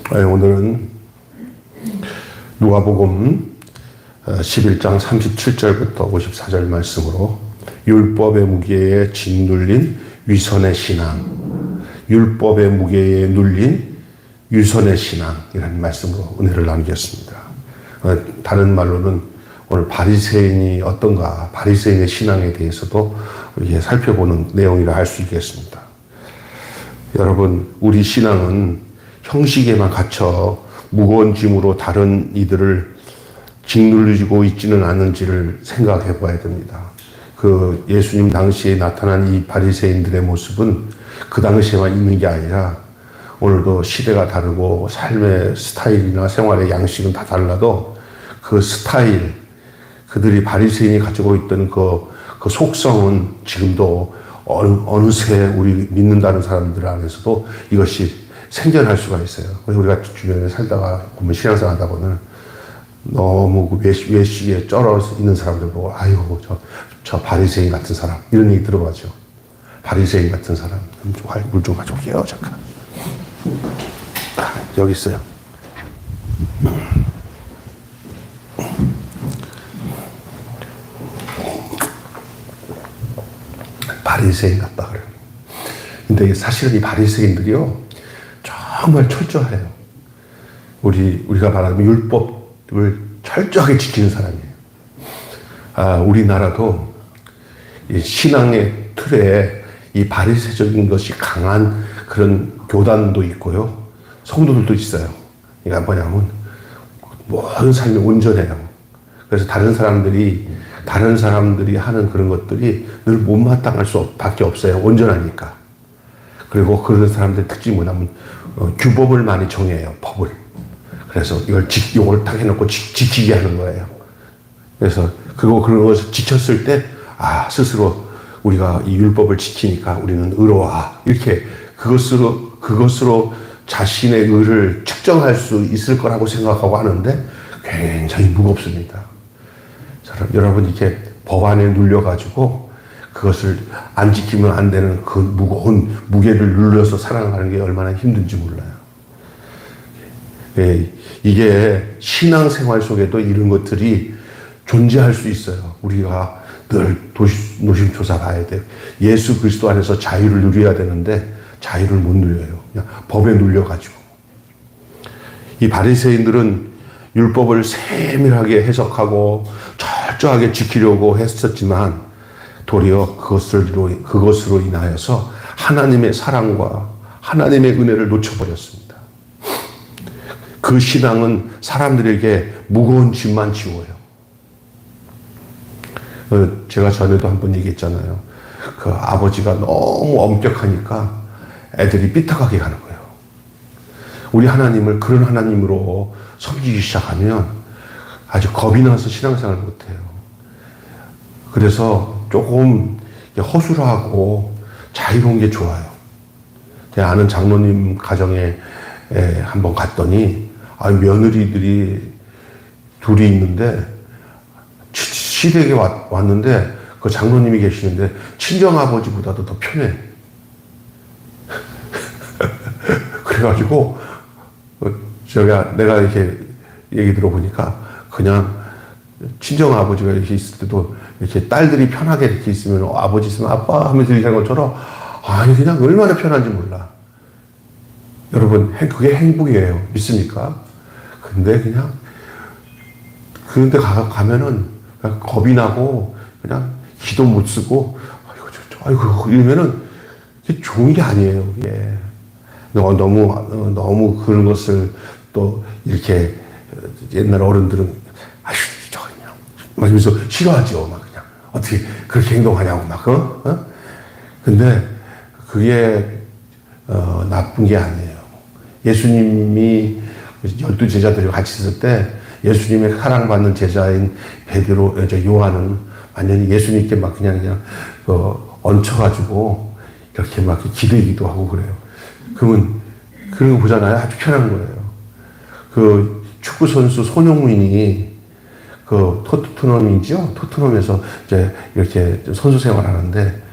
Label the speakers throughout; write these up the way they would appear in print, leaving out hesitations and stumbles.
Speaker 1: 오늘은 누가복음 11장 37절부터 54절 말씀으로 율법의 무게에 짓눌린 위선의 신앙, 율법의 무게에 눌린 위선의 신앙이라는 말씀으로 은혜를 나누겠습니다. 다른 말로는 오늘 바리새인이 어떤가, 바리새인의 신앙에 대해서도 우리 살펴보는 내용이라 할 수 있겠습니다. 여러분, 우리 신앙은 형식에만 갇혀 무거운 짐으로 다른 이들을 짓눌리고 있지는 않은지를 생각해 봐야 됩니다. 그 예수님 당시에 나타난 이 바리새인들의 모습은 그 당시에만 있는 게 아니라 오늘도 시대가 다르고 삶의 스타일이나 생활의 양식은 다 달라도 그 스타일, 그들이 바리새인이 가지고 있던 그 속성은 지금도 어느새 우리 믿는다는 사람들 안에서도 이것이 생겨날 수가 있어요. 그래서 우리가 주변에 살다가 보면 신앙생활 하다 보면 너무 외식에 쩔어 있는 사람들 보고 아이고 저 바리새인 같은 사람 이런 얘기 들어봤죠. 바리새인 같은 사람. 물 좀 가져올게요. 잠깐. 여기 있어요. 바리새인 같다 그래요. 근데 사실은 이 바리새인들이요 정말 철저해요. 우리가 말하는 율법을 철저하게 지키는 사람이에요. 우리나라도 이 신앙의 틀에 이 바리새적인 것이 강한 그런 교단도 있고요. 성도들도 있어요. 그러니까 뭐냐면 모든 삶이 온전해요. 그래서 다른 사람들이 하는 그런 것들이 늘 못마땅할 수밖에 없어요. 온전하니까. 그리고 그런 사람들의 특징이 뭐냐면 규법을 많이 정해요. 법을. 그래서 이걸 딱 해놓고 지키게 하는 거예요. 그래서 그런 것을 지켰을 때 스스로 우리가 이 율법을 지키니까 우리는 의로워. 이렇게 그것으로 자신의 의를 측정할 수 있을 거라고 생각하고 하는데 굉장히 무겁습니다. 여러분 이렇게 법 안에 눌려가지고 그것을 안 지키면 안 되는 그 무거운 무게를 눌려서 살아가는 게 얼마나 힘든지 몰라요. 이게 신앙생활 속에도 이런 것들이 존재할 수 있어요. 우리가 늘 노심초사 봐야 돼요. 예수 그리스도 안에서 자유를 누려야 되는데 자유를 못 누려요. 그냥 법에 눌려가지고. 이 바리새인들은 율법을 세밀하게 해석하고 철저하게 지키려고 했었지만 도리어 그것으로 인하여서 하나님의 사랑과 하나님의 은혜를 놓쳐버렸습니다. 그 신앙은 사람들에게 무거운 짐만 지워요. 제가 전에도 한번 얘기했잖아요. 그 아버지가 너무 엄격하니까 애들이 삐딱하게 가는 거예요. 우리 하나님을 그런 하나님으로 섬기기 시작하면 아주 겁이 나서 신앙생활을 못해요. 그래서 조금 허술하고 자유로운 게 좋아요. 제가 아는 장로님 가정에 한번 갔더니 며느리들이 둘이 있는데 시댁에 왔는데 그 장로님이 계시는데 친정아버지보다도 더 편해. 그래가지고 내가 이렇게 얘기 들어보니까 그냥 친정아버지가 이렇게 있을 때도 이렇게 딸들이 편하게 이렇게 있으면 아버지 있으면 아빠 하면서 얘기하는 것처럼 그냥 얼마나 편한지 몰라. 여러분 그게 행복이에요. 믿습니까? 그런데 가면은 그냥 겁이 나고 그냥 기도 못 쓰고 이러면은 그게 좋은 게 아니에요. 그게 너무 그런 것을 또 이렇게 옛날 어른들은 막 이러면서 싫어하죠. 막 그냥 어떻게 그렇게 행동하냐고 막 근데 그게 나쁜 게 아니에요. 예수님이 12제자들이 같이 있을 때 예수님의 사랑받는 제자인 베드로, 요한은 완전히 예수님께 막 그냥 얹혀가지고 이렇게 막 기대기도 하고 그래요. 그러면 그런 거 보잖아요. 아주 편한 거예요. 그 축구 선수 손흥민이 그 토트넘이죠. 토트넘에서 이제 이렇게 선수 생활하는데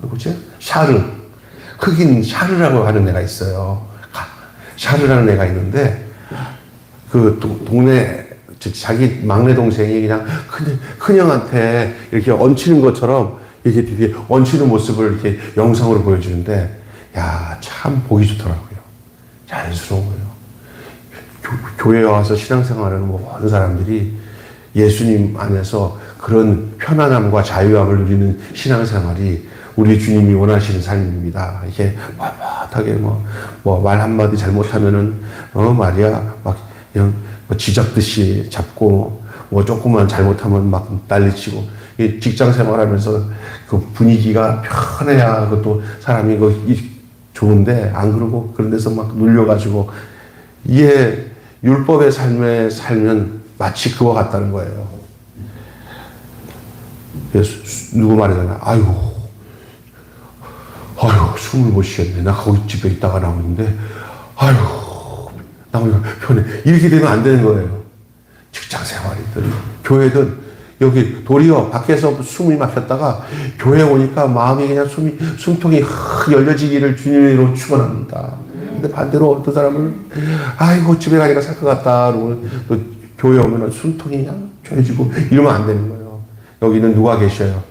Speaker 1: 누구지? 샤르. 흑인 샤르라고 하는 애가 있어요. 샤르라는 애가 있는데 그 동네 자기 막내 동생이 그냥 큰형한테 이렇게 얹히는 것처럼 이렇게 얹히는 모습을 이렇게 영상으로 보여주는데 야, 참 보기 좋더라고요. 자연스러워요. 교회에 와서 신앙생활하는 모든 사람들이 예수님 안에서 그런 편안함과 자유함을 누리는 신앙생활이 우리 주님이 원하시는 삶입니다. 이게 빳빳하게 말 한마디 잘못하면은, 말이야, 막, 그냥 쥐잡듯이 잡고, 조금만 잘못하면 막 난리치고, 직장 생활하면서 그 분위기가 편해야 그것도 사람이 좋은데, 안 그러고 그런 데서 막 눌려가지고, 이게 율법의 삶에 살면 마치 그와 같다는 거예요. 그래서 누구 말이잖아. 아유, 숨을 못 쉬겠네. 나 거기 집에 있다가 나오는데, 나오니까 편해. 이렇게 되면 안 되는 거예요. 직장 생활이든, 교회든, 여기 도리어 밖에서 숨이 막혔다가 교회 오니까 마음이 그냥 숨통이 열려지기를 주님으로 축원합니다. 근데 반대로 어떤 사람은, 아이고, 집에 가니까 살 것 같다. 그러고 또 교회 오면 숨통이 그냥 조여지고 이러면 안 되는 거예요. 여기는 누가 계셔요?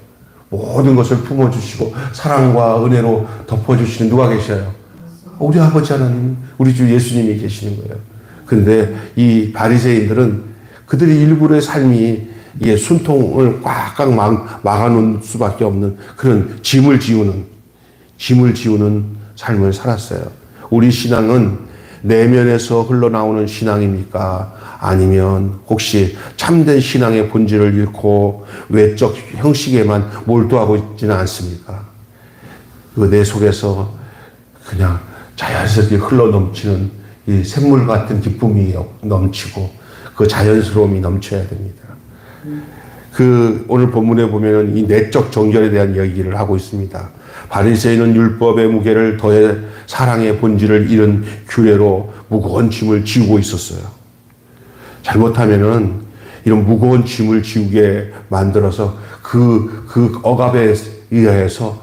Speaker 1: 모든 것을 품어주시고 사랑과 은혜로 덮어주시는 누가 계셔요? 우리 아버지 하나님, 우리 주 예수님이 계시는 거예요. 근데 이 바리새인들은 그들의 일부의 삶이 숨통을 꽉꽉 막아놓은 수밖에 없는 그런 짐을 지우는 삶을 살았어요. 우리 신앙은 내면에서 흘러나오는 신앙입니까? 아니면 혹시 참된 신앙의 본질을 잃고 외적 형식에만 몰두하고 있지는 않습니까? 그 내 속에서 그냥 자연스럽게 흘러넘치는 이 샘물 같은 기쁨이 넘치고 그 자연스러움이 넘쳐야 됩니다. 오늘 본문에 보면은 이 내적 정결에 대한 얘기를 하고 있습니다. 바리새인은 율법의 무게를 더해 사랑의 본질을 잃은 규례로 무거운 짐을 지우고 있었어요. 잘못하면은 이런 무거운 짐을 지우게 만들어서 그 억압에 의해서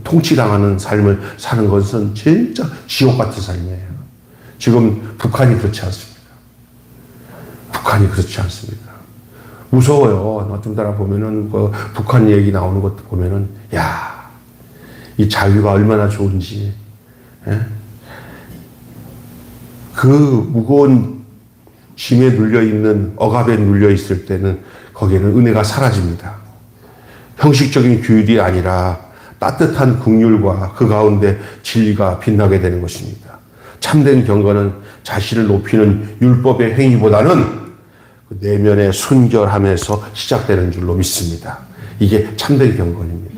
Speaker 1: 통치당하는 삶을 사는 것은 진짜 지옥 같은 삶이에요. 지금 북한이 그렇지 않습니다. 북한이 그렇지 않습니다. 무서워요. 어떤 따라 보면은 북한 얘기 나오는 것도 보면은 이 자유가 얼마나 좋은지. 예? 그 무거운 짐에 눌려있는, 억압에 눌려있을 때는 거기에는 은혜가 사라집니다. 형식적인 규율이 아니라 따뜻한 긍휼과 그 가운데 진리가 빛나게 되는 것입니다. 참된 경건은 자신을 높이는 율법의 행위보다는 그 내면의 순결함에서 시작되는 줄로 믿습니다. 이게 참된 경건입니다.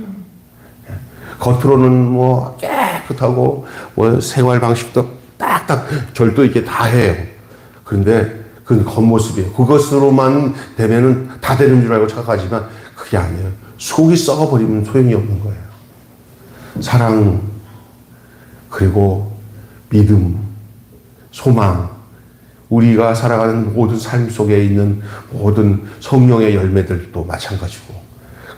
Speaker 1: 겉으로는 깨끗하고 생활 방식도 딱딱 절도 있게 다 해요. 그런데 그건 겉모습이에요. 그것으로만 되면은 다 되는 줄 알고 착각하지만 그게 아니에요. 속이 썩어버리면 소용이 없는 거예요. 사랑, 그리고 믿음, 소망, 우리가 살아가는 모든 삶 속에 있는 모든 성령의 열매들도 마찬가지고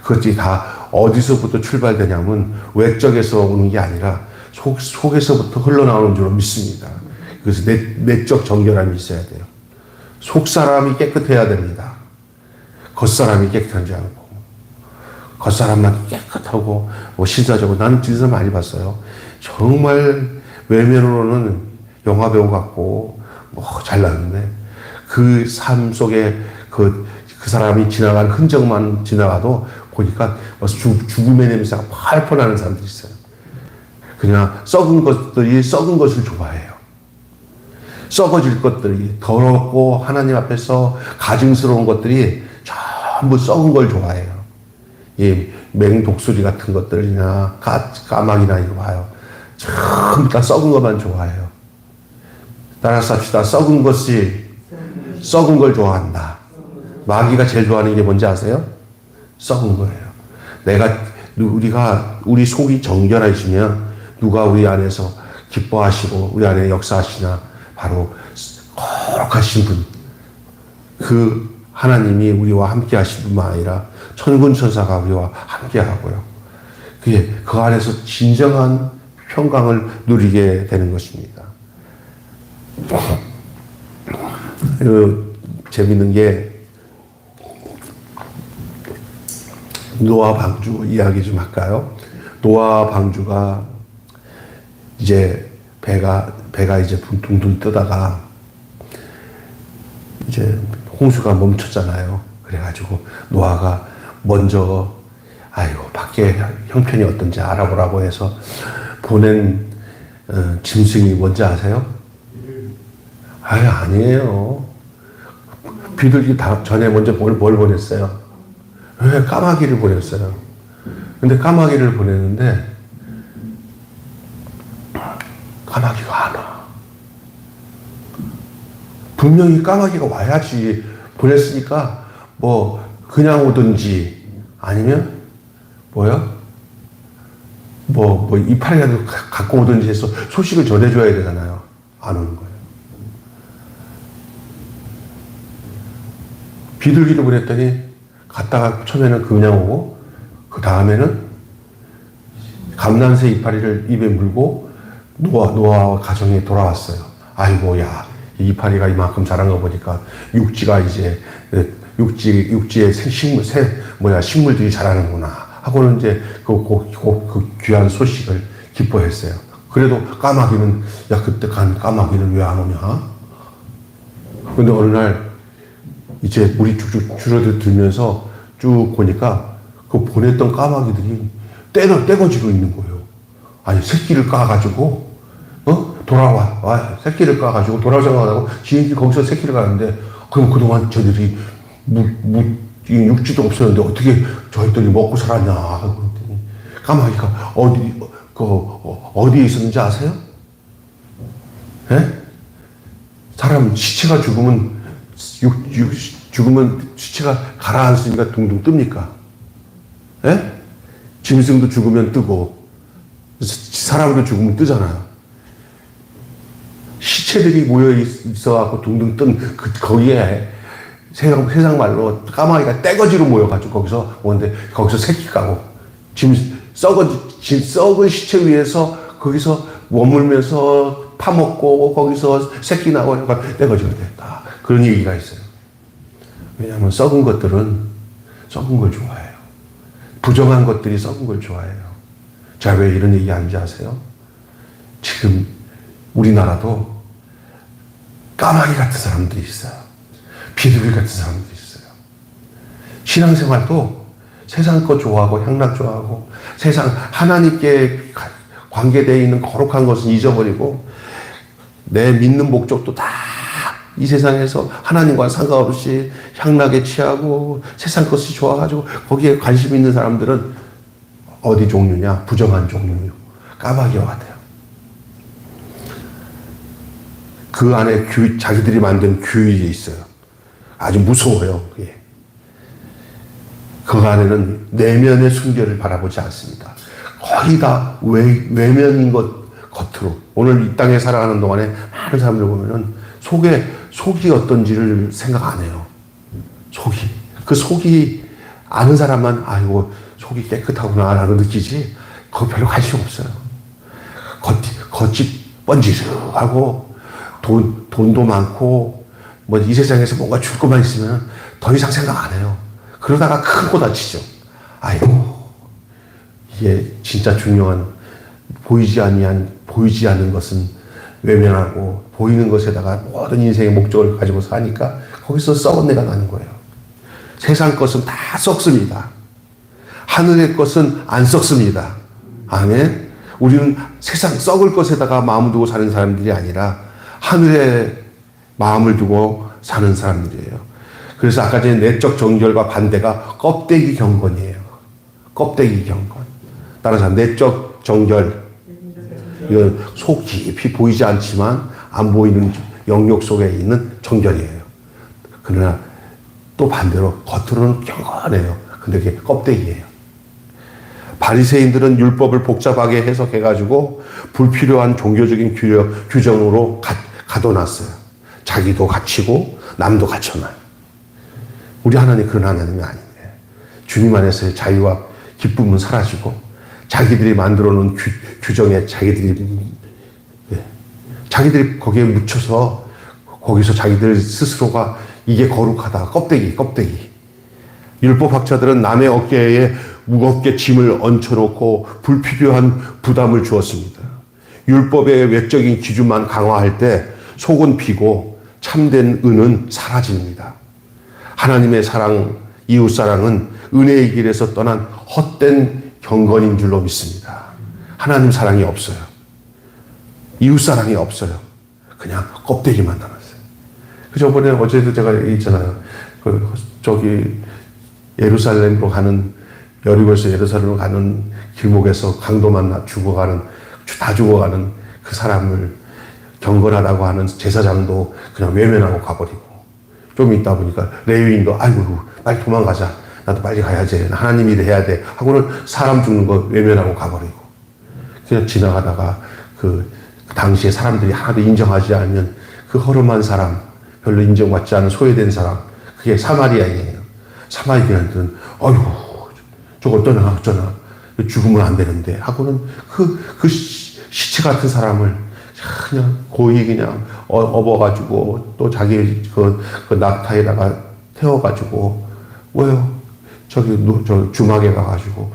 Speaker 1: 그것이 다 어디서부터 출발되냐면 외적에서 오는 게 아니라 속에서부터 흘러나오는 줄로 믿습니다. 그래서 내적 정결함이 있어야 돼요. 속사람이 깨끗해야 됩니다. 겉사람이 깨끗한지 않고 겉사람만 깨끗하고 신사적으로 나는 진짜 많이 봤어요. 정말 외면으로는 영화배우 같고 잘났는데 그 삶 속에 그 사람이 지나간 흔적만 지나가도 보니까 죽음의 냄새가 팔팔 나는 사람들이 있어요. 그냥 썩은 것을 좋아해요. 썩어질 것들이 더럽고 하나님 앞에서 가증스러운 것들이 전부 썩은 걸 좋아해요. 이 맹독수리 같은 것들이나 까마귀나 이거 봐요. 전부 다 썩은 것만 좋아해요. 따라서 합시다. 썩은 걸 좋아한다. 마귀가 제일 좋아하는 게 뭔지 아세요? 썩은 거예요. 우리 속이 정결해지면 누가 우리 안에서 기뻐하시고 우리 안에 역사하시나 바로 거룩하신 분. 그 하나님이 우리와 함께 하신 분만 아니라 천군 천사가 우리와 함께 하고요. 그 안에서 진정한 평강을 누리게 되는 것입니다. 재밌는 게 노아 방주 이야기 좀 할까요? 노아 방주가 이제 배가 이제 둥둥 뜨다가 이제 홍수가 멈췄잖아요. 그래가지고 노아가 먼저 밖에 형편이 어떤지 알아보라고 해서 보낸 짐승이 뭔지 아세요? 아니에요. 비둘기 전에 먼저 뭘 보냈어요? 까마귀를 보냈어요. 근데 까마귀를 보냈는데 까마귀가 안 와. 분명히 까마귀가 와야지. 보냈으니까 뭐 그냥 오든지 아니면 이파리라도 갖고 오든지 해서 소식을 전해줘야 되잖아요. 안 오는 거예요. 비둘기를 보냈더니 갔다가 처음에는 그냥 오고 그 다음에는 감람새 이파리를 입에 물고 노아와 가정에 돌아왔어요. 아이고야, 이 이파리가 이만큼 자란 거 보니까 육지가 이제 육지에 식물들이 자라는구나 하고는 이제 그 귀한 소식을 기뻐했어요. 그래도 까마귀는 그때 간 까마귀는 왜 안 오냐? 근데 어느 날 이제 물이 쭉쭉 줄어들면서 쭉 보니까 그 보냈던 까마귀들이 떼거지고 있는 거예요. 아니 새끼를 까가지고 새끼를 까가지고 돌아올 생각하고 비행기 거기서 새끼를 가는데 그럼 그동안 저들이 육지도 없었는데 어떻게 저희들이 먹고 살았냐 그랬더니 까마귀가 어디에 있었는지 아세요? 예? 사람 시체가 죽으면 시체가 가라앉으니까 둥둥 뜹니까? 예? 짐승도 죽으면 뜨고 사람도 죽으면 뜨잖아요. 시체들이 모여 있어갖고 둥둥 뜬 거기에 세상 말로 까마귀가 떼거지로 모여가지고 거기서 오는데 거기서 새끼 까고 썩은 시체 위에서 거기서 머물면서 파먹고 거기서 새끼 나고 떼거지가 됐다. 그런 얘기가 있어요. 왜냐하면 썩은 것들은 썩은 걸 좋아해요. 부정한 것들이 썩은 걸 좋아해요. 제가 왜 이런 얘기 하는지 아세요? 지금 우리나라도 까마귀 같은 사람들이 있어요. 비둘기 같은 사람들이 있어요. 신앙생활도 세상 것 좋아하고 향락 좋아하고 세상 하나님께 관계되어 있는 거룩한 것은 잊어버리고 내 믿는 목적도 다 이 세상에서 하나님과 상관없이 향락에 취하고 세상 것이 좋아가지고 거기에 관심 있는 사람들은 어디 종류냐? 부정한 종류요. 까마귀와 같아요. 그 안에 자기들이 만든 규율이 있어요. 아주 무서워요. 그게. 그 안에는 내면의 순결을 바라보지 않습니다. 거의 다 외면인 겉으로. 오늘 이 땅에 살아가는 동안에 많은 사람들 보면은 속이 어떤지를 생각 안 해요. 그 속이 아는 사람만 속이 깨끗하구나라고 느끼지 그거 별로 관심 없어요. 겉이 번지르하고 돈도 많고 이 세상에서 뭔가 줄 것만 있으면 더 이상 생각 안 해요. 그러다가 큰 거 다치죠. 이게 진짜 중요한 보이지 않는 것은 외면하고 보이는 것에다가 모든 인생의 목적을 가지고 사니까 거기서 썩은 내가 나는 거예요. 세상 것은 다 썩습니다. 하늘의 것은 안 썩습니다. 아멘. 우리는 세상 썩을 것에다가 마음을 두고 사는 사람들이 아니라 하늘에 마음을 두고 사는 사람들이에요. 그래서 아까 전에 내적 정결과 반대가 껍데기 경건이에요. 껍데기 경건. 따라서 내적 정결, 이건 속 깊이 보이지 않지만 안 보이는 영역 속에 있는 정결이에요. 그러나 또 반대로 겉으로는 경건해요. 근데 그게 껍데기예요. 바리새인들은 율법을 복잡하게 해석해가지고 불필요한 종교적인 규정으로 가둬놨어요. 자기도 갇히고 남도 갇혀놔요. 우리 하나님 그런 하나님이 아닌데 주님 안에서의 자유와 기쁨은 자기들이 만들어 놓은 규정에 자기들이 자기들이 거기에 묻혀서 거기서 자기들 스스로가 이게 거룩하다. 껍데기. 율법학자들은 남의 어깨에 무겁게 짐을 얹혀놓고 불필요한 부담을 주었습니다. 율법의 외적인 기준만 강화할 때 속은 비고 참된 은은 사라집니다. 하나님의 사랑, 이웃 사랑은 은혜의 길에서 떠난 헛된 경건인 줄로 믿습니다. 하나님 사랑이 없어요. 이웃 사랑이 없어요. 그냥 껍데기만 남았어요. 저번에 어제도 제가 얘기했잖아요. 예루살렘으로 가는, 여리고에서 예루살렘으로 가는 길목에서 강도만 죽어가는 그 사람을 경건하다고 하는 제사장도 그냥 외면하고 가버리고, 좀 있다 보니까 레위인도 아이고 빨리 도망가자, 나도 빨리 가야지, 하나님 일 해야 돼 하고는 사람 죽는 거 외면하고 가버리고, 그냥 지나가다가 그 당시에 사람들이 하나도 인정하지 않는 그 허름한 사람, 별로 인정받지 않은 소외된 사람, 그게 사마리아인이에요. 사마리아인들은 어휴 저거 어쩌나 죽으면 안 되는데 하고는 그 시체 같은 사람을 그냥 고이 그냥 업어가지고 또 자기 그 낙타에다가 태워가지고 왜요? 저 주막에 가가지고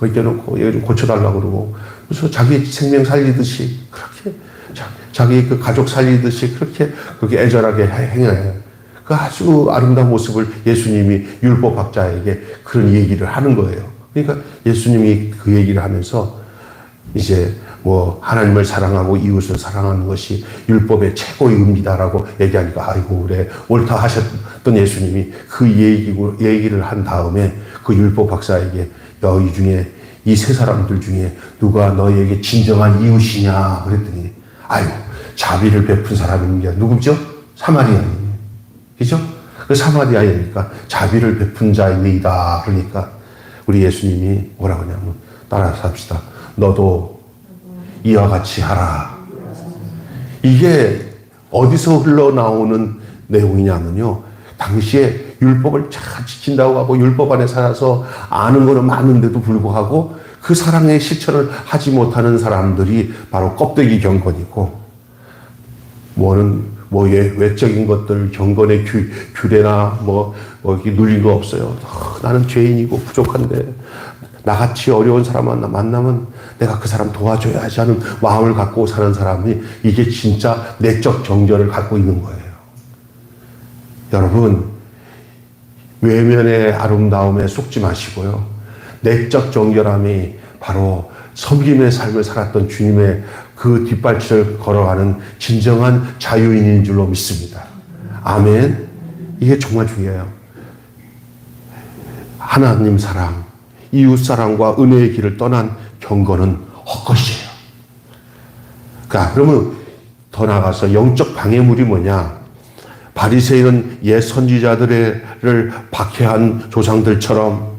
Speaker 1: 맡겨놓고 얘 좀 고쳐달라고 그러고, 그래서 자기 생명 살리듯이 그렇게 자기 그 가족 살리듯이 그렇게 애절하게 행해요. 그 아주 아름다운 모습을 예수님이 율법학자에게 그런 얘기를 하는 거예요. 그러니까 예수님이 그 얘기를 하면서 이제 뭐 하나님을 사랑하고 이웃을 사랑하는 것이 율법의 최고의 의미다라고 얘기하니까 아이고 그래 옳다 하셨던 예수님이 그 얘기를 한 다음에 그 율법학자에게 너희 중에 이 세 사람들 중에 누가 너희에게 진정한 이웃이냐 그랬더니 아이고 자비를 베푼 사람이 누구죠? 사마리아인이에요. 그죠? 그 사마리아이니까 자비를 베푼 자이다. 그러니까 우리 예수님이 뭐라고 하냐면 따라서 합시다. 너도 이와 같이 하라. 이게 어디서 흘러나오는 내용이냐면요. 당시에 율법을 잘 지킨다고 하고 율법 안에 살아서 아는 거는 많은데도 불구하고 그 사랑의 실천을 하지 못하는 사람들이 바로 껍데기 경건이고, 외적인 것들, 경건의 규례나 누린 거 없어요. 나는 죄인이고 부족한데, 나같이 어려운 사람 만나면 내가 그 사람 도와줘야지 하는 마음을 갖고 사는 사람이 이게 진짜 내적 정결을 갖고 있는 거예요. 여러분, 외면의 아름다움에 속지 마시고요. 내적 정결함이 바로 섬김의 삶을 살았던 주님의 그 뒷발치를 걸어가는 진정한 자유인인 줄로 믿습니다. 아멘. 이게 정말 중요해요. 하나님 사랑, 이웃 사랑과 은혜의 길을 떠난 경건은 헛것이에요. 그러면 더 나아가서 영적 방해물이 뭐냐? 바리새인은 옛 선지자들을 박해한 조상들처럼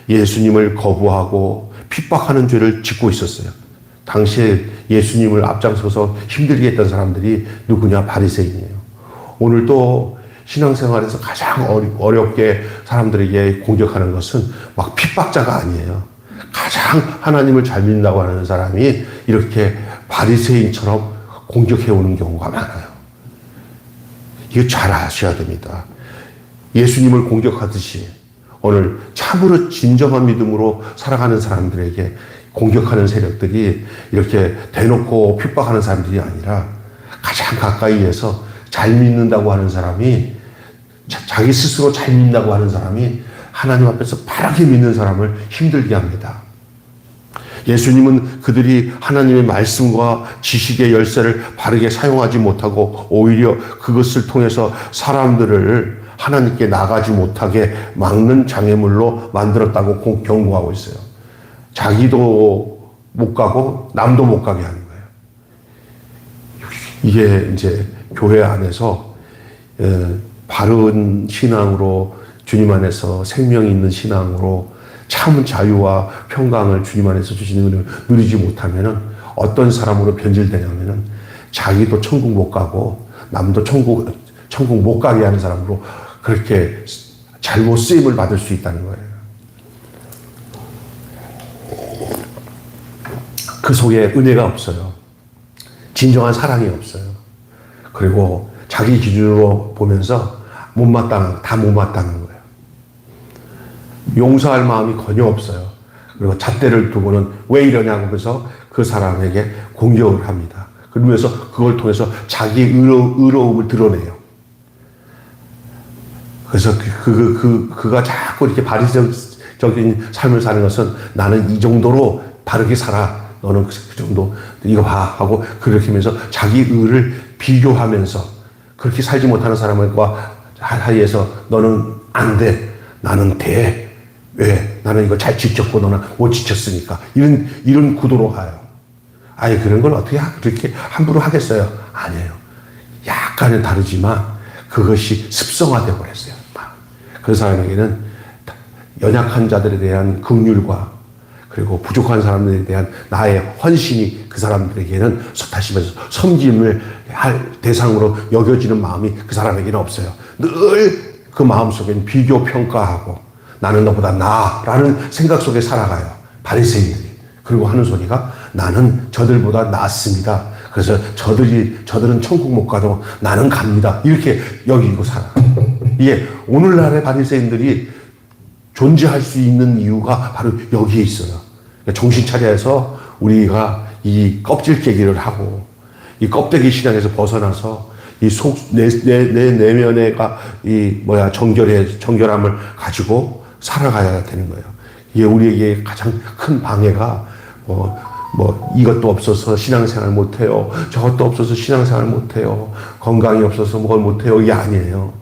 Speaker 1: 예수님을 거부하고 핍박하는 죄를 짓고 있었어요. 당시에 예수님을 앞장서서 힘들게 했던 사람들이 누구냐? 바리새인이에요. 오늘도 신앙생활에서 가장 어렵게 사람들에게 공격하는 것은 막 핍박자가 아니에요. 가장 하나님을 잘 믿는다고 하는 사람이 이렇게 바리새인처럼 공격해오는 경우가 많아요. 이거 잘 아셔야 됩니다. 예수님을 공격하듯이 오늘 참으로 진정한 믿음으로 살아가는 사람들에게 공격하는 세력들이 이렇게 대놓고 핍박하는 사람들이 아니라 가장 가까이에서 잘 믿는다고 하는 사람이, 자기 스스로 잘 믿는다고 하는 사람이 하나님 앞에서 바르게 믿는 사람을 힘들게 합니다. 예수님은 그들이 하나님의 말씀과 지식의 열쇠를 바르게 사용하지 못하고 오히려 그것을 통해서 사람들을 하나님께 나가지 못하게 막는 장애물로 만들었다고 경고하고 있어요. 자기도 못 가고 남도 못 가게 하는 거예요. 이게 이제 교회 안에서 바른 신앙으로, 주님 안에서 생명이 있는 신앙으로 참 자유와 평강을 주님 안에서 주시는 은혜를 누리지 못하면은 어떤 사람으로 변질되냐면은 자기도 천국 못 가고 남도 천국 못 가게 하는 사람으로 그렇게 잘못 쓰임을 받을 수 있다는 거예요. 그 속에 은혜가 없어요. 진정한 사랑이 없어요. 그리고 자기 기준으로 보면서 다 못마땅한 거예요. 용서할 마음이 전혀 없어요. 그리고 잣대를 두고는 왜 이러냐고 하면서 그 사람에게 공격을 합니다. 그러면서 그걸 통해서 자기 의로움을 드러내요. 그래서 그가 자꾸 이렇게 바리새적인 삶을 사는 것은 나는 이 정도로 바르게 살아. 너는 그 정도 이거 봐 하고 그렇게 하면서 자기 의를 비교하면서 그렇게 살지 못하는 사람과 사이에서 너는 안 돼. 나는 돼. 왜? 나는 이거 잘 지켰고 너는 못 지켰으니까. 이런 구도로 가요. 아예 그런 걸 어떻게 그렇게 함부로 하겠어요? 아니에요. 약간은 다르지만 그것이 습성화되어 버렸어요. 그 사람에게는 연약한 자들에 대한 긍휼과 그리고 부족한 사람들에 대한 나의 헌신이 그 사람들에게는 다시 말해서 섬김을 할 대상으로 여겨지는 마음이 그 사람에게는 없어요. 늘 그 마음속에는 비교 평가하고 나는 너보다 나아라는 생각 속에 살아가요. 바리새인들이. 그리고 하는 소리가 나는 저들보다 낫습니다. 그래서 저들은 천국 못 가도 나는 갑니다. 이렇게 여기고 살아. 이게 오늘날의 바리새인들이 존재할 수 있는 이유가 바로 여기에 있어요. 정신 차려서 우리가 이 껍질 깨기를 하고 이 껍데기 신앙에서 벗어나서 이 내 내면에가 정결함을 가지고 살아가야 되는 거예요. 이게 우리에게 가장 큰 방해가 이것도 없어서 신앙생활 못해요. 저것도 없어서 신앙생활 못해요. 건강이 없어서 뭘 못해요. 이게 아니에요.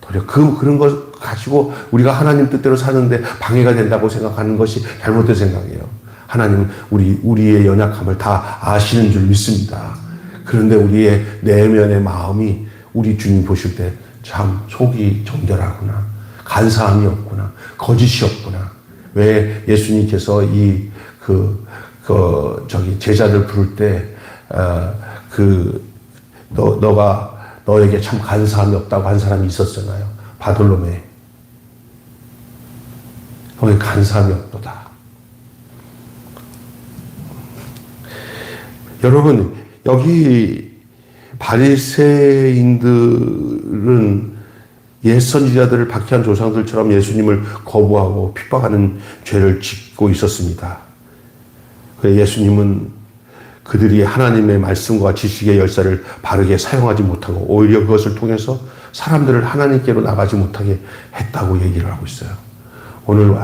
Speaker 1: 도리어 그런 걸 가지고 우리가 하나님 뜻대로 사는데 방해가 된다고 생각하는 것이 잘못된 생각이에요. 하나님은 우리의 연약함을 다 아시는 줄 믿습니다. 그런데 우리의 내면의 마음이 우리 주님 보실 때 참 속이 정결하구나. 간사함이 없구나. 거짓이 없구나. 왜 예수님께서 제자들 부를 때, 너에게 참 간사함이 없다고 한 사람이 있었잖아요. 바돌로메. 거기 간사함이 없도다. 여러분, 여기 바리새인들은 옛 선지자들을 박해한 조상들처럼 예수님을 거부하고 핍박하는 죄를 짓고 있었습니다. 예수님은 그들이 하나님의 말씀과 지식의 열쇠를 바르게 사용하지 못하고 오히려 그것을 통해서 사람들을 하나님께로 나가지 못하게 했다고 얘기를 하고 있어요. 오늘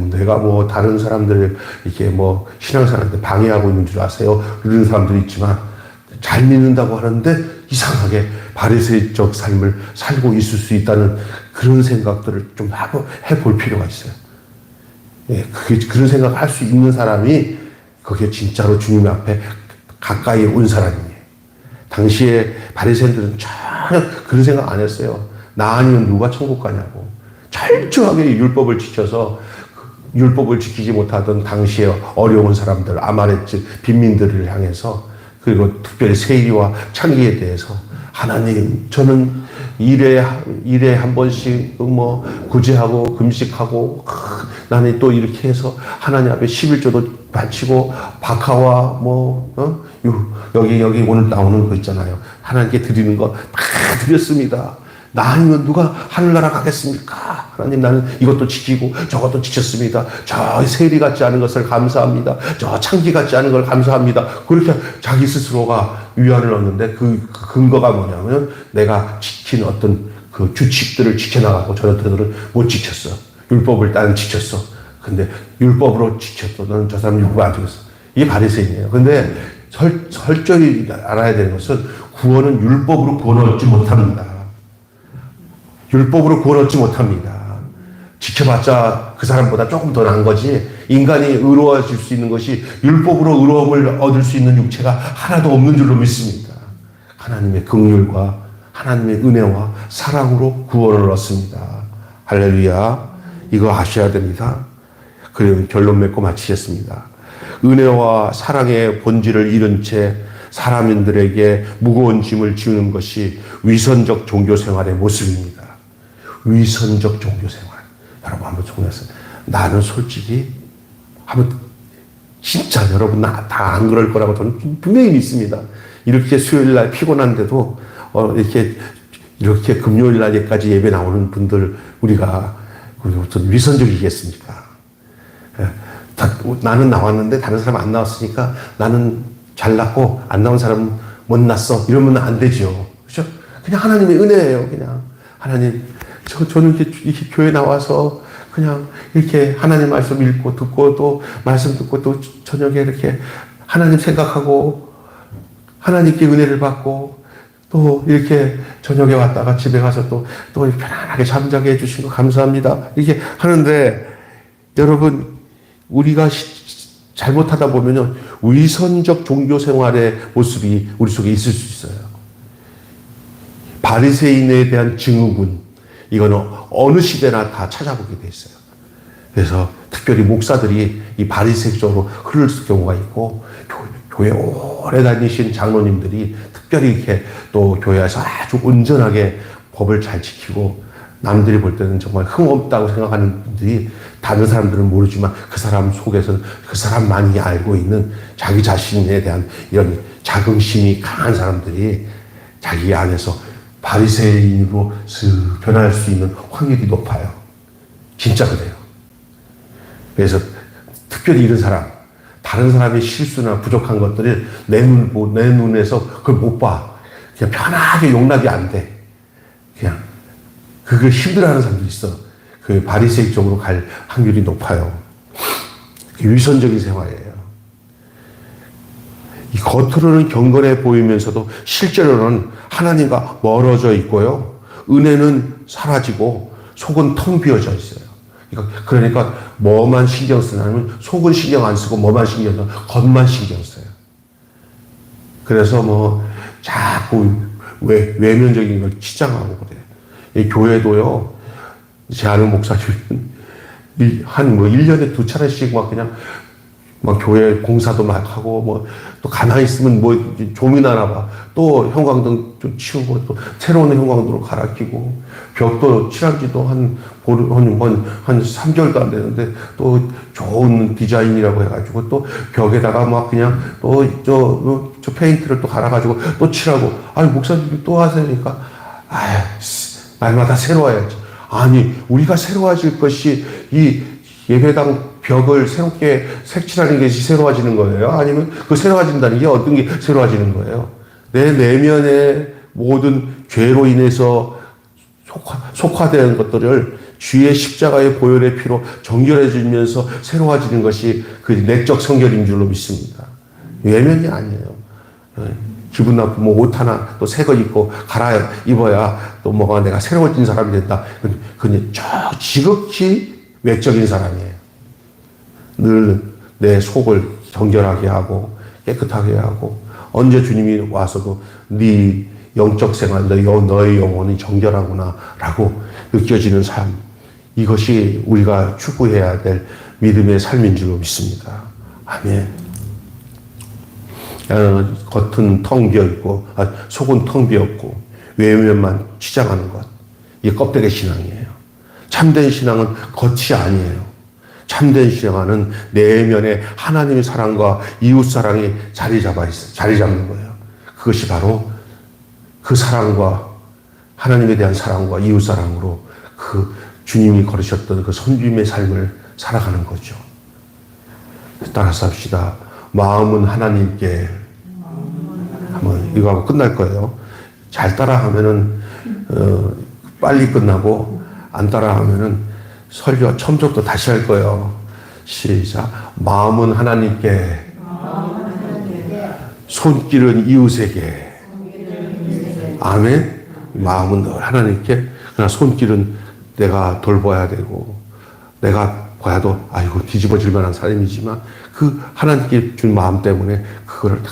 Speaker 1: 내가 다른 사람들을 이렇게 신앙생활한테 방해하고 있는 줄 아세요? 그런 사람들이 있지만 잘 믿는다고 하는데 이상하게 바리새적 삶을 살고 있을 수 있다는 그런 생각들을 좀 해볼 필요가 있어요. 예, 그런 생각을 할 수 있는 사람이 그게 진짜로 주님 앞에 가까이 온 사람이에요. 당시에 바리새인들은 전혀 그런 생각 안 했어요. 나 아니면 누가 천국 가냐고. 철저하게 율법을 지켜서 율법을 지키지 못하던 당시에 어려운 사람들, 아말렉 빈민들을 향해서 그리고 특별히 세리와 창기에 대해서 하나님, 저는 일에 한 번씩 구제하고 금식하고 나는 또 이렇게 해서 하나님 앞에 11조도 바치고 박하와 여기 오늘 나오는 거 있잖아요. 하나님께 드리는 거 다 드렸습니다. 나 아니면 누가 하늘나라 가겠습니까? 하나님, 나는 이것도 지키고 저것도 지켰습니다. 저 세리 같지 않은 것을 감사합니다. 저 창기 같지 않은 걸 감사합니다. 그렇게 자기 스스로가 위안을 얻는데 그 근거가 뭐냐면 내가 지킨 어떤 그 규칙들을 지켜나가고 저들은 못 지켰어. 율법을 나는 지켰어. 근데 율법으로 지켰어. 저 사람 율법 안 지켰어. 이게 바리새인이에요. 근데 철저히 알아야 되는 것은 구원은 율법으로 구원을 얻지 못합니다. 율법으로 구원 얻지 못합니다. 지켜봤자 그 사람보다 조금 더 나은 거지. 인간이 의로워질 수 있는 것이 율법으로 의로움을 얻을 수 있는 육체가 하나도 없는 줄로 믿습니다. 하나님의 긍휼과 하나님의 은혜와 사랑으로 구원을 얻습니다. 할렐루야. 이거 아셔야 됩니다. 그리고 결론 맺고 마치겠습니다. 은혜와 사랑의 본질을 잃은 채 사람들에게 무거운 짐을 지우는 것이 위선적 종교생활의 모습입니다. 위선적 종교생활. 여러분 한번 정리했어요. 나는 솔직히 진짜 여러분 다 안 그럴 거라고 저는 분명히 믿습니다. 이렇게 수요일 날 피곤한데도 이렇게 금요일 날까지 예배 나오는 분들 우리가 무슨 위선적이겠습니까? 나는 나왔는데 다른 사람 안 나왔으니까 나는 잘났고 안 나온 사람은 못 났어. 이러면 안 되죠. 그죠? 그냥 하나님의 은혜예요. 그냥 하나님 저는 이렇게 교회 나와서 그냥 이렇게 하나님 말씀 읽고 듣고 또 말씀 듣고 또 저녁에 이렇게 하나님 생각하고 하나님께 은혜를 받고 또 이렇게 저녁에 왔다가 집에 가서 또 편안하게 잠자게 해주신 거 감사합니다. 이렇게 하는데 여러분 우리가 잘못하다 보면은 위선적 종교 생활의 모습이 우리 속에 있을 수 있어요. 바리새인에 대한 증후군 이거는 어느 시대나 다 찾아보게 돼 있어요. 그래서 특별히 목사들이 이 바리새인 쪽으로 흐를 경우가 있고 교회 오래 다니신 장로님들이 특별히 이렇게 또 교회에서 아주 온전하게 법을 잘 지키고 남들이 볼 때는 정말 흠없다고 생각하는 분들이 다른 사람들은 모르지만 그 사람 속에서는 그 사람만이 알고 있는 자기 자신에 대한 이런 자긍심이 강한 사람들이 자기 안에서 바리새인으로 변할 수 있는 확률이 높아요. 진짜 그래요. 그래서 특별히 이런 사람, 다른 사람의 실수나 부족한 것들을 내 눈에서 그걸 못 봐. 그냥 편하게 용납이 안 돼. 그냥 그걸 힘들어하는 사람도 있어. 그 바리새인 쪽으로 갈 확률이 높아요. 위선적인 생활이에요. 이 겉으로는 경건해 보이면서도 실제로는 하나님과 멀어져 있고요. 은혜는 사라지고 속은 텅 비어져 있어요. 그러니까 뭐만 신경 쓰냐면 속은 신경 안 쓰고 뭐만 신경 써요. 겉만 신경 써요. 그래서 뭐 자꾸 외면적인 걸 치장하고 그래요. 이 교회도요. 제 아는 목사님은 한 1년에 2차례씩 그냥 교회 공사도 막 하고 또 가만히 있으면 좀이나 봐. 또 형광등 좀 치우고 또 새로운 형광등으로 갈아 끼고 벽도 칠한 지도 한 3개월도 안 되는데 또 좋은 디자인이라고 해가지고 또 벽에다가 그냥 또 저 페인트를 또 갈아가지고 또 칠하고 목사님이 또 하세요니까 날마다 새로워야지. 아니 우리가 새로워질 것이 이 예배당 벽을 새롭게 색칠하는 것이 새로워지는 거예요? 아니면 그 새로워진다는 게 어떤 게 새로워지는 거예요? 내 내면의 모든 죄로 인해서 속화된 것들을 주의 십자가의 보혈의 피로 정결해지면서 새로워지는 것이 그 내적 성결인 줄로 믿습니다. 외면이 아니에요. 기분 나쁘면 옷 하나 또 새 거 입고 갈아 입어야 또 내가 새로워진 사람이 된다. 그건 지극히 외적인 사람이에요. 늘 내 속을 정결하게 하고 깨끗하게 하고 언제 주님이 와서도 네 영적 생활, 너의 영혼이 정결하구나 라고 느껴지는 삶, 이것이 우리가 추구해야 될 믿음의 삶인 줄로 믿습니다. 아멘. 겉은 텅 비어있고 속은 텅 비었고 외면만 치장하는 것, 이게 껍데기 신앙이에요. 참된 신앙은 겉이 아니에요. 참된 신앙은 내면에 하나님의 사랑과 이웃 사랑이 자리 잡는 거예요. 그것이 바로 그 사랑과 하나님에 대한 사랑과 이웃 사랑으로 그 주님이 걸으셨던 그 선주님의 삶을 살아가는 거죠. 따라서 합시다. 마음은 하나님께. 한번 이거 하고 끝날 거예요. 잘 따라하면은 빨리 끝나고 안 따라하면은 설교 처음부터 다시 할 거예요. 시작. 마음은 하나님께, 손길은 이웃에게. 아멘. 마음은 늘 하나님께, 그러나 손길은 내가 돌봐야 되고, 내가 봐도 아이고 뒤집어질 만한 사람이지만 그 하나님께 준 마음 때문에 그거를 다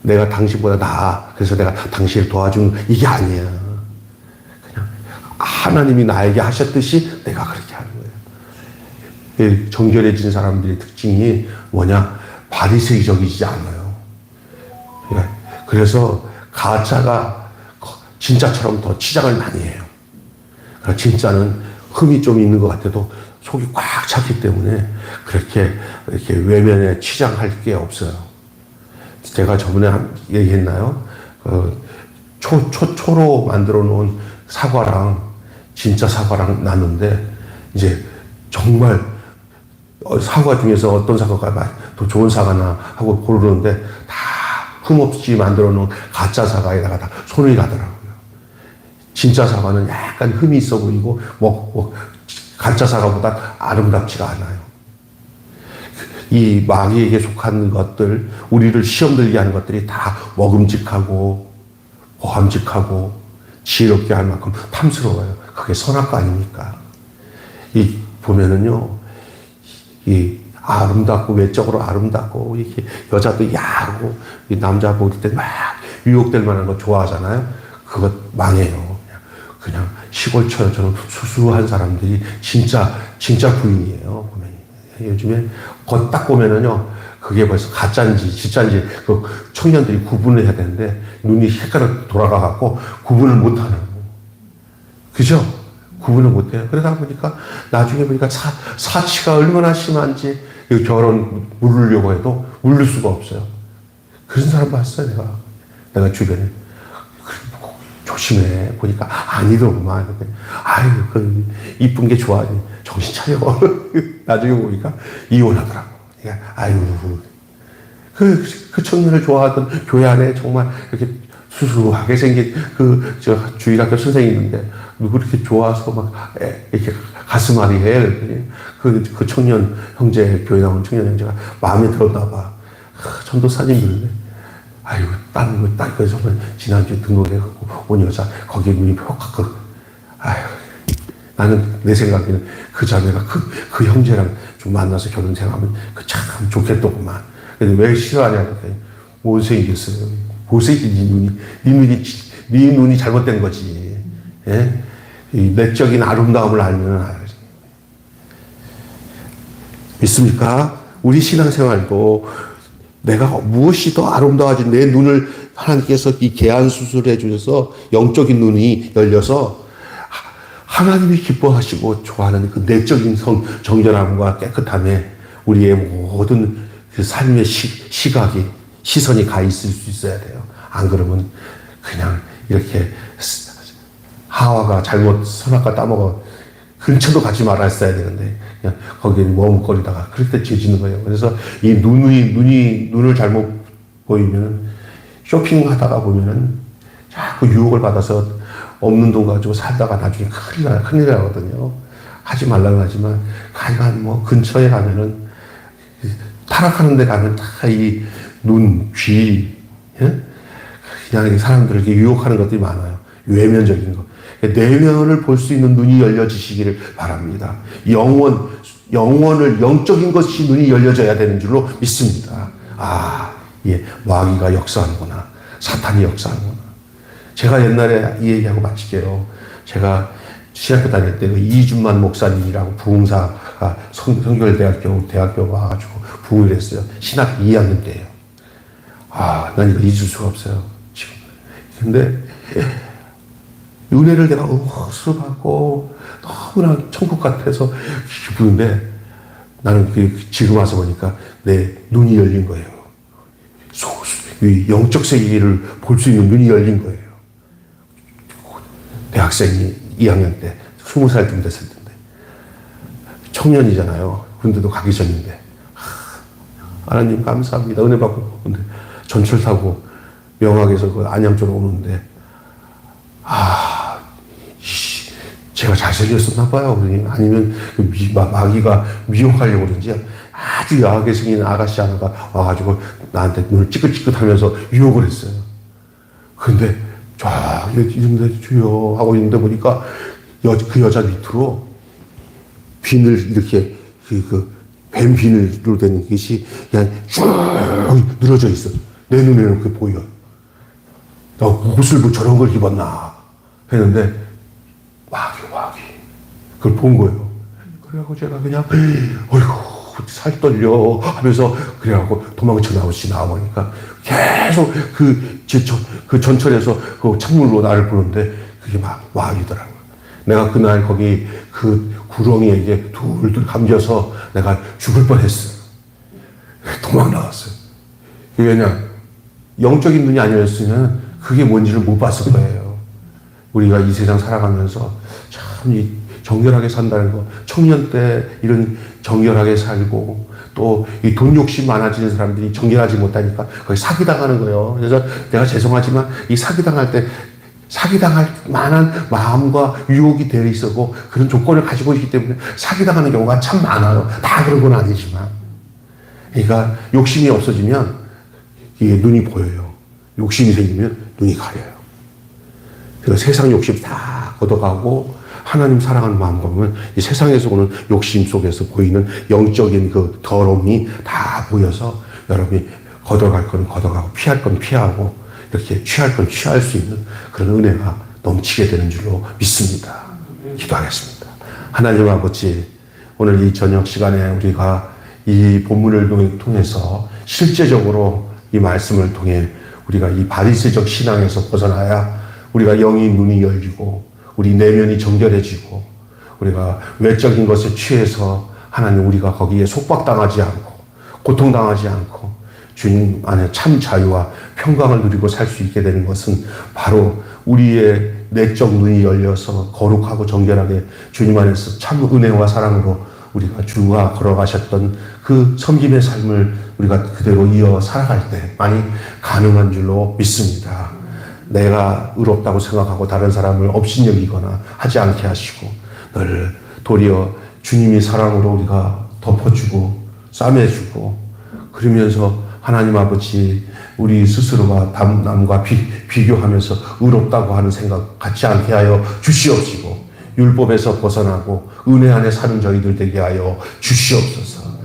Speaker 1: 내가 당신보다 나아. 그래서 내가 당신을 도와주는 이게 아니야. 그냥 하나님이 나에게 하셨듯이 내가 그렇게 하는 거예요. 정결해진 사람들의 특징이 뭐냐? 바리새이적이지 않아요. 그래서 가짜가 진짜처럼 더 치장을 많이 해요. 진짜는 흠이 좀 있는 것 같아도 속이 꽉 찼기 때문에 그렇게 외면에 치장할 게 없어요. 제가 저번에 얘기했나요? 초로 만들어 놓은 사과랑 진짜 사과랑 났는데, 이제 정말 사과 중에서 어떤 사과가 더 좋은 사과나 하고 고르는데 다 흠없이 만들어 놓은 가짜 사과에다가 다 손이 가더라고요. 진짜 사과는 약간 흠이 있어 보이고 가짜 사과보다 아름답지가 않아요. 이 마귀에게 속한 것들, 우리를 시험 들게 하는 것들이 다 먹음직하고 보함직하고 지혜롭게 할 만큼 탐스러워요. 그게 선악과 아닙니까? 이 보면은요, 이 아름답고 외적으로 아름답고 이렇게 여자도 야하고 남자 볼 때 막 유혹될 만한 거 좋아하잖아요. 그것 망해요. 그냥 시골처럼 수수한 사람들이 진짜 부인이에요. 보면 요즘에 겉 딱 보면은요, 그게 벌써 가짜인지 진짜인지 그 청년들이 구분을 해야 되는데 눈이 헷갈려 돌아가갖고 구분을 못하는 거. 그죠? 구분을 못해요. 그러다 보니까 나중에 보니까 사치가 얼마나 심한지 결혼 물으려고 해도 물을 수가 없어요. 그런 사람 봤어요, 내가 주변에. 조심해. 보니까 아니더구만. 아유, 이쁜 게 좋아. 정신 차려. 나중에 보니까 이혼하더라고. 아유, 그 청년을 좋아하던 교회 안에 정말 이렇게 수수하게 생긴 주일학교 선생이 있는데, 누구 이렇게 좋아서 이렇게 가슴앓이 해. 그 청년 형제, 교회 나온 청년 형제가 마음에 들었나 봐. 전도사님 그러는데, 아유, 그래서 지난주에 등록해갖고 온 여자, 거기에 눈이 펴갖고, 아유, 나는 내 생각에는 그 자매가 그 형제랑 좀 만나서 결혼 생활하면 참 좋겠더구만. 근데 왜 싫어하냐, 못생겼어요. 못생긴 네 눈이 잘못된 거지. 예? 이 내적인 아름다움을 알면 알지. 믿습니까? 우리 신앙생활도 내가 무엇이 더 아름다워지 내 눈을 하나님께서 이 개안 수술해 주셔서 영적인 눈이 열려서 하나님이 기뻐하시고 좋아하는 그 내적인 정결함과 깨끗함에 우리의 모든 그 삶의 시선이 가 있을 수 있어야 돼요. 안 그러면 그냥 이렇게 하와가 잘못 선악과 따먹어 근처도 가지 말았어야 되는데 그냥 거기에 머뭇거리다가 그럴 때 죄지는 거예요. 그래서 이 눈을 잘못 보이면 쇼핑하다가 보면은 자꾸 유혹을 받아서 없는 돈 가지고 살다가 나중에 큰일 나거든요. 하지 말라고 하지만 가만 근처에 가면은 타락하는 데 가면 다 이 눈, 귀, 예? 그냥 사람들을 이렇게 유혹하는 것들이 많아요. 외면적인 거. 내면을 볼 수 있는 눈이 열려지시기를 바랍니다. 영적인 것이 눈이 열려져야 되는 줄로 믿습니다. 예, 마귀가 역사하는구나. 사탄이 역사하는구나. 제가 옛날에 이 얘기하고 마칠게요. 제가 신학교 다닐 때 이준만 목사님이라고 부흥사가 성결대학교 와가지고 부흥을 했어요. 신학교 2학년 때예요. 난 이거 잊을 수가 없어요. 지금. 근데 은혜를 내가 헛수로 받고 너무나 천국 같아서 기쁘는데 나는 지금 와서 보니까 내 눈이 열린 거예요. 영적 세계를 볼 수 있는 눈이 열린 거예요. 대학생이 2학년 때 20살쯤 됐을 텐데 청년이잖아요. 군대도 가기 전인데 하나님 감사합니다. 은혜 받고 근데 전철 타고 명학에서 그 안양 쪽으로 오는데 제가 잘생겼었나 봐요. 아니면 마귀가 미혹하려고 그런지 아주 야하게 생긴 아가씨 하나가 와가지고 나한테 눈을 찌긋찌긋하면서 유혹을 했어요. 근데 쫙 이런데 주여 하고 있는데 보니까 그 여자 밑으로 비늘 이렇게 뱀 비늘로 된 것이 그냥 쭉 늘어져 있어. 내 눈에는 그게 보여. 나 옷을 뭐 저런 걸 입었나 했는데 마귀 그걸 본 거예요. 그래갖고 제가 그냥 어이구 살 떨려 하면서 그래갖고 도망쳐 나오니까 계속 그 전철에서 그 창문으로 나를 보는데 그게 마귀더라고요. 내가 그날 거기 그 구렁이에게 둘둘 감겨서 내가 죽을 뻔했어요. 도망 나왔어요. 왜냐? 영적인 눈이 아니었으면 그게 뭔지를 못 봤을 거예요. 우리가 이 세상 살아가면서 참 이 정결하게 산다는 거, 청년 때 이런 정결하게 살고 또 이 돈 욕심 많아지는 사람들이 정결하지 못하니까 거의 사기당하는 거예요. 그래서 내가 죄송하지만 이 사기당할 때 사기당할 만한 마음과 유혹이 되어 있었고 그런 조건을 가지고 있기 때문에 사기당하는 경우가 참 많아요. 다 그런 건 아니지만. 그러니까 욕심이 없어지면 이게 눈이 보여요. 욕심이 생기면 눈이 가려요. 그래서 세상 욕심 다 걷어가고 하나님 사랑하는 마음 보면 이 세상에서 오는 욕심 속에서 보이는 영적인 그 더러움이 다 보여서 여러분이 걷어갈 건 걷어가고 피할 건 피하고 이렇게 취할 건 취할 수 있는 그런 은혜가 넘치게 되는 줄로 믿습니다. 기도하겠습니다. 하나님 아버지, 오늘 이 저녁 시간에 우리가 이 본문을 통해서 실제적으로 이 말씀을 통해 우리가 이 바리새적 신앙에서 벗어나야 우리가 영이 눈이 열리고 우리 내면이 정결해지고 우리가 외적인 것에 취해서 하나님 우리가 거기에 속박당하지 않고 고통당하지 않고 주님 안에 참 자유와 평강을 누리고 살 수 있게 되는 것은 바로 우리의 내적 눈이 열려서 거룩하고 정결하게 주님 안에서 참 은혜와 사랑으로 우리가 주가 걸어가셨던 그 섬김의 삶을 우리가 그대로 이어 살아갈 때 많이 가능한 줄로 믿습니다. 내가 의롭다고 생각하고 다른 사람을 업신여기거나 하지 않게 하시고 늘 도리어 주님이 사랑으로 우리가 덮어주고 싸매주고 그러면서 하나님 아버지 우리 스스로가 남과 비교하면서 의롭다고 하는 생각 갖지 않게 하여 주시옵시고 율법에서 벗어나고 은혜 안에 사는 저희들 되게 하여 주시옵소서.